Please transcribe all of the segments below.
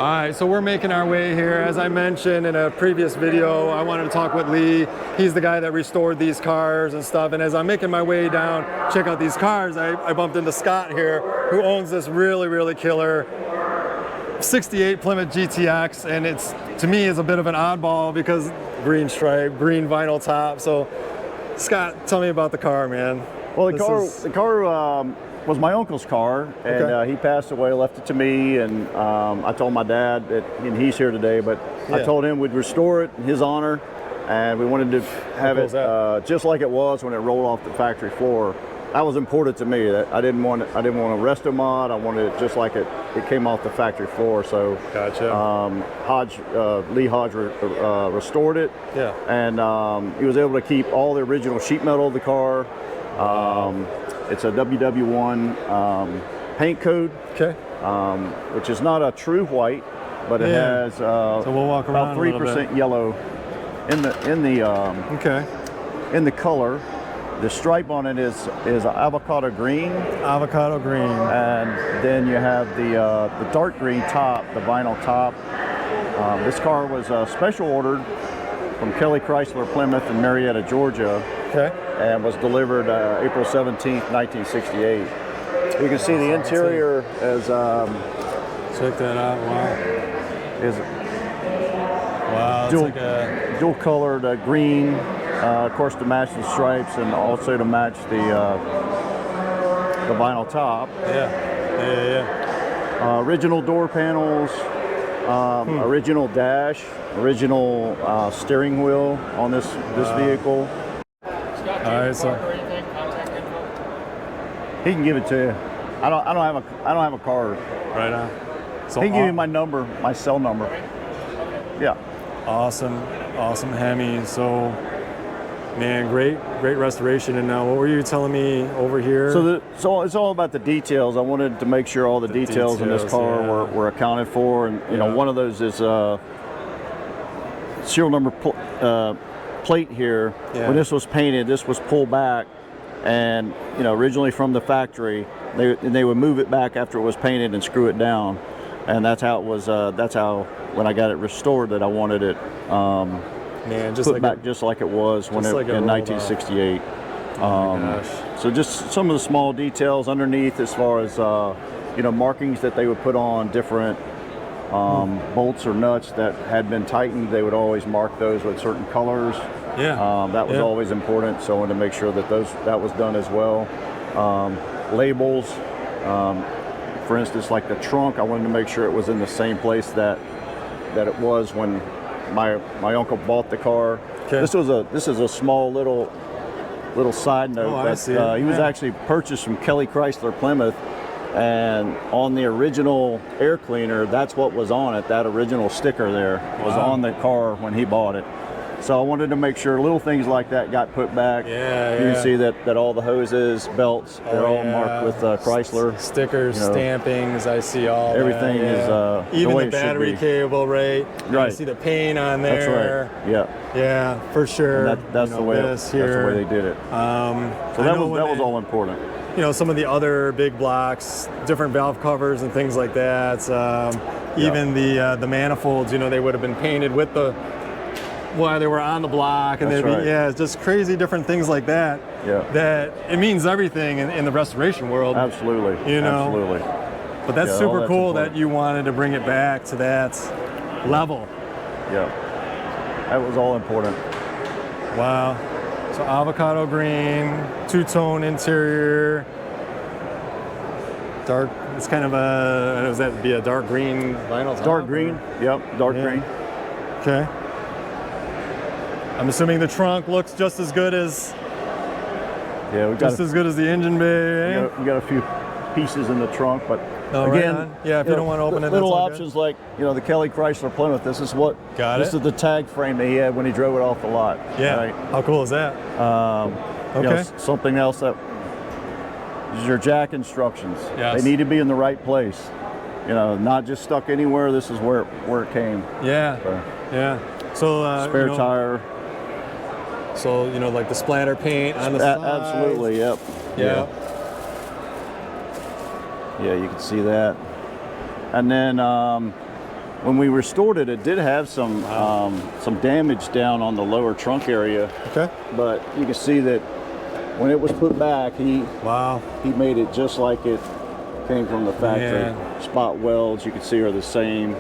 All right, so we're making our way here. As I mentioned in a previous video, I wanted to talk with Lee. He's the guy that restored these cars and stuff. And as I'm making my way down, check out these cars, I bumped into Scott here, who owns this really, really killer 68 Plymouth GTX. And it's, to me, is a bit of an oddball because green stripe, green vinyl top. So Scott, tell me about the car, man. Well, the car was my uncle's car, and he passed away, left it to me, and I told my dad that, and he's here today, but I told him we'd restore it in his honor, and we wanted to have it just like it was when it rolled off the factory floor. That was important to me. That I didn't want a resto mod. I wanted it just like it came off the factory floor. So Lee Hodge restored it, and he was able to keep all the original sheet metal of the car. It's a WW1 paint code, which is not a true white, but it has so we'll walk around about 3% yellow in the color. The stripe on it is avocado green. Avocado green. And then you have the dark green top, the vinyl top. This car was special ordered from Kelly Chrysler Plymouth in Marietta, Georgia. And was delivered April 17th, 1968. You can see the interior as check that out. Wow. Is wow. Dual colored green, of course, to match the stripes and also to match the vinyl top. Original door panels, original dash, original steering wheel on this vehicle. All right, so he can give it to you. I don't have a card right now. So he can give you my number, my cell number. Yeah. Awesome Hemi. So, man, great restoration. And now, what were you telling me over here? So it's all about the details. I wanted to make sure all the details in this car were accounted for, and you know, one of those is serial number plate here. When this was painted, this was pulled back, and you know, originally from the factory, they would move it back after it was painted and screw it down, and that's how it was. That's how when I got it restored, that I wanted it put back just like it was when in 1968. So just some of the small details underneath, as far as you know, markings that they would put on different bolts or nuts that had been tightened. They would always mark those with certain colors. That was always important, so I wanted to make sure that that was done as well. Labels, for instance, like the trunk, I wanted to make sure it was in the same place that it was when my uncle bought the car. This is a small little side note that he was actually purchased from Kelly Chrysler Plymouth. And on the original air cleaner, that's what was on it. That original sticker there was on the car when he bought it. So I wanted to make sure little things like that got put back. You can see that all the hoses, belts, they're all marked with Chrysler. Stickers, stampings, I see all everything is even the battery cable, right? You see the paint on there. That's right. Yeah, for sure. And that's the way that's the way they did it. So that was all important. You know, some of the other big blocks, different valve covers and things like that. Even the manifolds, you know, they would have been painted with while they were on the block, and it's just crazy different things like that. That it means everything in the restoration world. Absolutely. You know. Absolutely. But that's super cool that you wanted to bring it back to that level. That was all important. Wow. So avocado green, two-tone interior, dark. It's kind of does that be a dark green vinyl top? Dark green. Yep, dark green. Okay. I'm assuming the trunk looks just as good as. Just as good as the engine bay. We got a few pieces in the trunk, but again, if you don't want to open it, little options like the Kelly Chrysler Plymouth. This is this is the tag frame that he had when he drove it off the lot. Right? How cool is that? Something else that is your jack instructions. They need to be in the right place. Not just stuck anywhere. This is where it came. So spare tire. So like the splatter paint on the side. Absolutely. Yep. Yeah, you can see that. And then when we restored it, it did have some damage down on the lower trunk area. Okay. But you can see that when it was put back, he made it just like it came from the factory. Man. Spot welds, you can see, are the same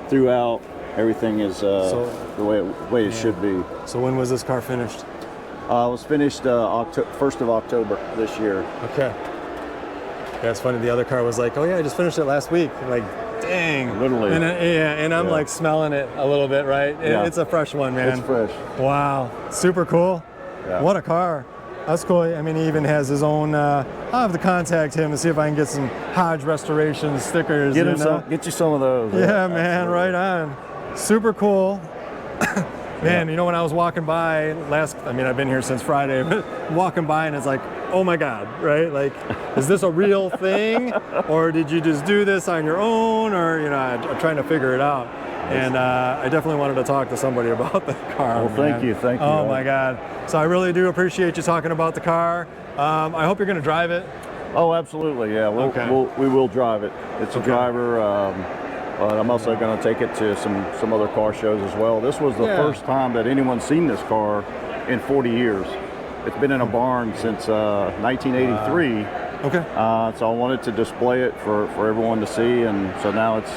throughout. Everything is the way it should be. So when was this car finished? It was finished 1st of October this year. Okay. Yeah, it's funny. The other car was like, "Oh yeah, I just finished it last week." I'm like, dang. Literally. And I'm like smelling it a little bit, right? Yeah. It's a fresh one, man. It's fresh. Wow, super cool. Yeah. What a car. That's cool. I mean, he even has his own. I'll have to contact him and see if I can get some Hodge Restorations stickers. Get you some of those. Yeah, man, right on. Super cool. Man, you know, when I was walking by I've been here since Friday, but walking by and it's like, oh my God, right? Like, is this a real thing? Or did you just do this on your own? Or, you know, I'm trying to figure it out. And I definitely wanted to talk to somebody about the car. Well, thank you. Oh my God. So I really do appreciate you talking about the car. I hope you're going to drive it. Oh, absolutely. Yeah, we will drive it. It's a driver. But I'm also going to take it to some other car shows as well. This was the first time that anyone's seen this car in 40 years. It's been in a barn since 1983. Okay. So I wanted to display it for everyone to see, and so now it's,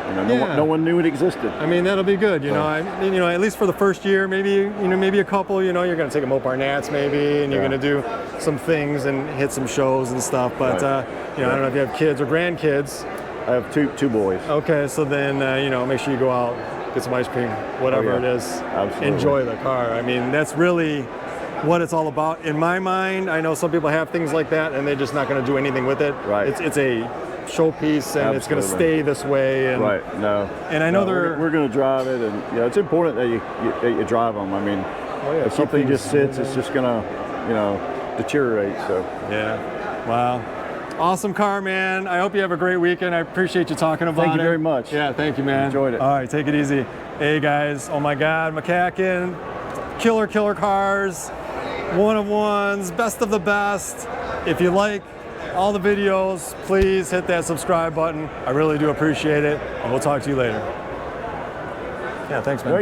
you know, no one knew it existed. I mean, that'll be good. You know, at least for the first year, maybe a couple. You know, you're going to take them Mopar Nats maybe, and you're going to do some things and hit some shows and stuff. But I don't know if you have kids or grandkids. I have two boys. Okay, so then make sure you go out, get some ice cream, whatever it is. Absolutely. Enjoy the car. I mean, that's really what it's all about. In my mind, I know some people have things like that and they're just not going to do anything with it. Right. It's a showpiece and it's going to stay this way. And, right. No. And I know we're going to drive it, and it's important that you drive them. I mean, if something just sits, it's just going to deteriorate. So. Yeah. Wow. Awesome car, man. I hope you have a great weekend. I appreciate you talking about it. Thank you very much. Yeah, thank you, man. Enjoyed it. All right, take it easy. Hey, guys. Oh, my God. McCacken. Killer cars. One of ones. Best of the best. If you like all the videos, please hit that subscribe button. I really do appreciate it. And we'll talk to you later. Yeah, thanks, man.